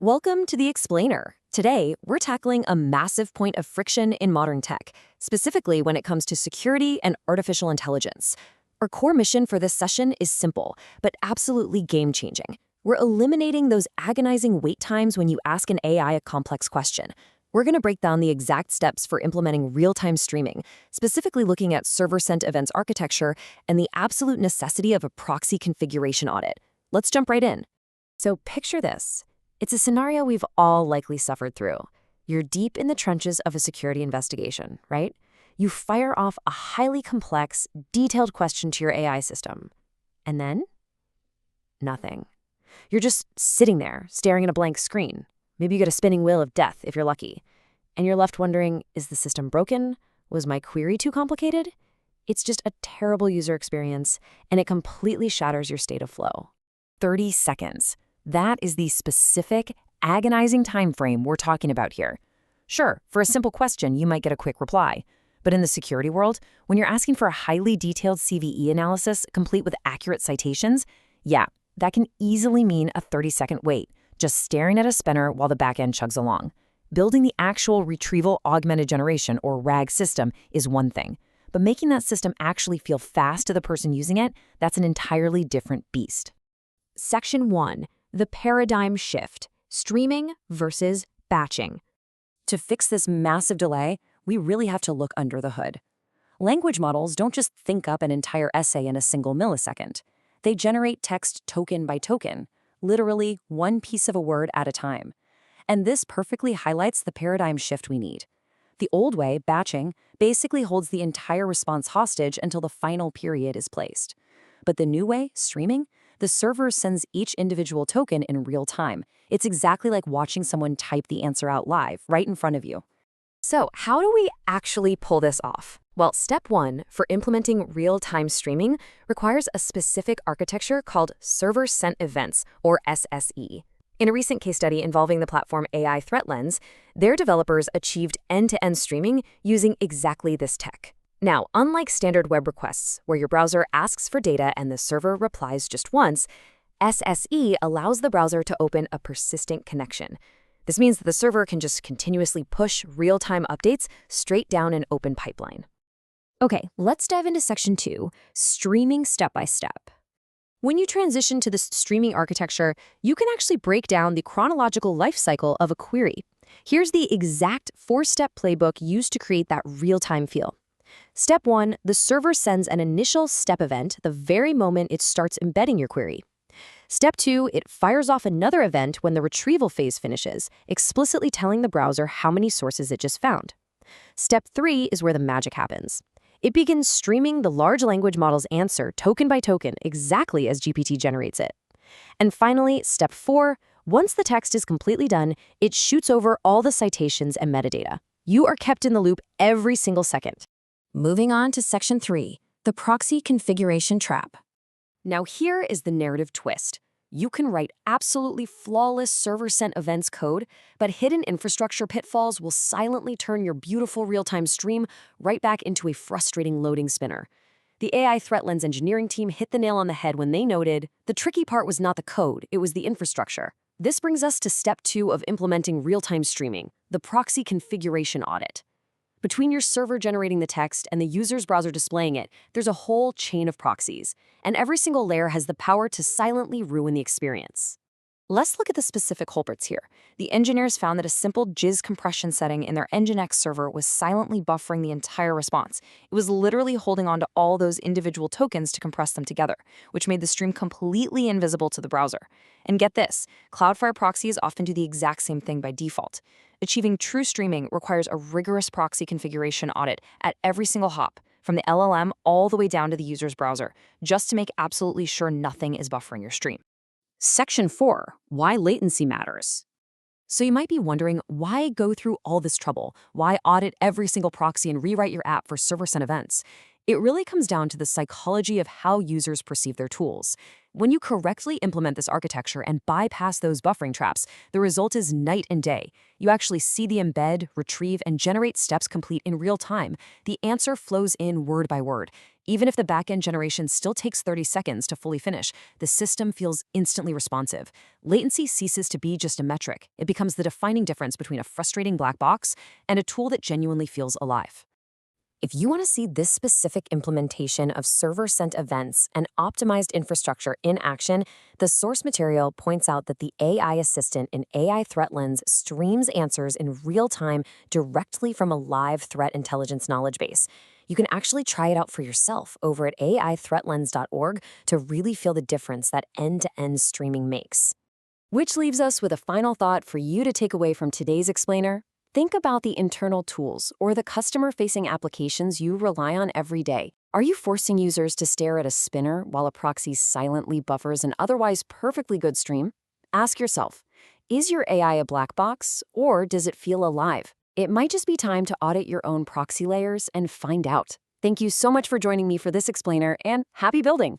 Welcome to The Explainer. Today, we're tackling a massive point of friction in modern tech, specifically when it comes to security and artificial intelligence. Our core mission for this session is simple, but absolutely game-changing. We're eliminating those agonizing wait times when you ask an AI a complex question. We're going to break down the exact steps for implementing real-time streaming, specifically looking at server-sent events architecture and the absolute necessity of a proxy configuration audit. Let's jump right in. So picture this. It's a scenario we've all likely suffered through. You're deep in the trenches of a security investigation, right? You fire off a highly complex, detailed question to your AI system. And then? Nothing. You're just sitting there, staring at a blank screen. Maybe you get a spinning wheel of death if you're lucky. And you're left wondering, is the system broken? Was my query too complicated? It's just a terrible user experience, and it completely shatters your state of flow. 30 seconds. That is the specific, agonizing time frame we're talking about here. Sure, for a simple question, you might get a quick reply. But in the security world, when you're asking for a highly detailed CVE analysis complete with accurate citations, yeah, that can easily mean a 30-second wait, just staring at a spinner while the backend chugs along. Building the actual retrieval augmented generation, or RAG system, is one thing. But making that system actually feel fast to the person using it, that's an entirely different beast. Section 1. The paradigm shift, streaming versus batching. To fix this massive delay, we really have to look under the hood. Language models don't just think up an entire essay in a single millisecond. They generate text token by token, literally one piece of a word at a time. And this perfectly highlights the paradigm shift we need. The old way, batching, basically holds the entire response hostage until the final period is placed. But the new way, streaming, the server sends each individual token in real time. It's exactly like watching someone type the answer out live, right in front of you. So, how do we actually pull this off? Well, step 1 for implementing real-time streaming requires a specific architecture called server-sent events, or SSE. In a recent case study involving the platform AI ThreatLens, their developers achieved end-to-end streaming using exactly this tech. Now, unlike standard web requests, where your browser asks for data and the server replies just once, SSE allows the browser to open a persistent connection. This means that the server can just continuously push real-time updates straight down an open pipeline. Okay, let's dive into section 2, streaming step by step. When you transition to this streaming architecture, you can actually break down the chronological life cycle of a query. Here's the exact 4-step playbook used to create that real-time feel. Step 1, the server sends an initial step event the very moment it starts embedding your query. Step 2, it fires off another event when the retrieval phase finishes, explicitly telling the browser how many sources it just found. Step 3 is where the magic happens. It begins streaming the large language model's answer token by token, exactly as GPT generates it. And finally, step 4, once the text is completely done, it shoots over all the citations and metadata. You are kept in the loop every single second. Moving on to section 3, the proxy configuration trap. Now here is the narrative twist. You can write absolutely flawless server-sent events code, but hidden infrastructure pitfalls will silently turn your beautiful real-time stream right back into a frustrating loading spinner. The AI ThreatLens engineering team hit the nail on the head when they noted, the tricky part was not the code, it was the infrastructure. This brings us to step 2 of implementing real-time streaming, the proxy configuration audit. Between your server generating the text and the user's browser displaying it, there's a whole chain of proxies, and every single layer has the power to silently ruin the experience. Let's look at the specific culprits here. The engineers found that a simple JIS compression setting in their Nginx server was silently buffering the entire response. It was literally holding on to all those individual tokens to compress them together, which made the stream completely invisible to the browser. And get this, Cloudflare proxies often do the exact same thing by default. Achieving true streaming requires a rigorous proxy configuration audit at every single hop, from the LLM all the way down to the user's browser, just to make absolutely sure nothing is buffering your stream. Section 4, why latency matters. So you might be wondering, why go through all this trouble? Why audit every single proxy and rewrite your app for server-sent events? It really comes down to the psychology of how users perceive their tools. When you correctly implement this architecture and bypass those buffering traps, the result is night and day. You actually see the embed, retrieve, and generate steps complete in real time. The answer flows in word by word. Even if the backend generation still takes 30 seconds to fully finish, the system feels instantly responsive. Latency ceases to be just a metric. It becomes the defining difference between a frustrating black box and a tool that genuinely feels alive. If you want to see this specific implementation of server-sent events and optimized infrastructure in action, the source material points out that the AI assistant in AI ThreatLens streams answers in real time directly from a live threat intelligence knowledge base. You can actually try it out for yourself over at aithreatlens.org to really feel the difference that end-to-end streaming makes. Which leaves us with a final thought for you to take away from today's explainer. Think about the internal tools or the customer-facing applications you rely on every day. Are you forcing users to stare at a spinner while a proxy silently buffers an otherwise perfectly good stream? Ask yourself, is your AI a black box, or does it feel alive? It might just be time to audit your own proxy layers and find out. Thank you so much for joining me for this explainer, and happy building!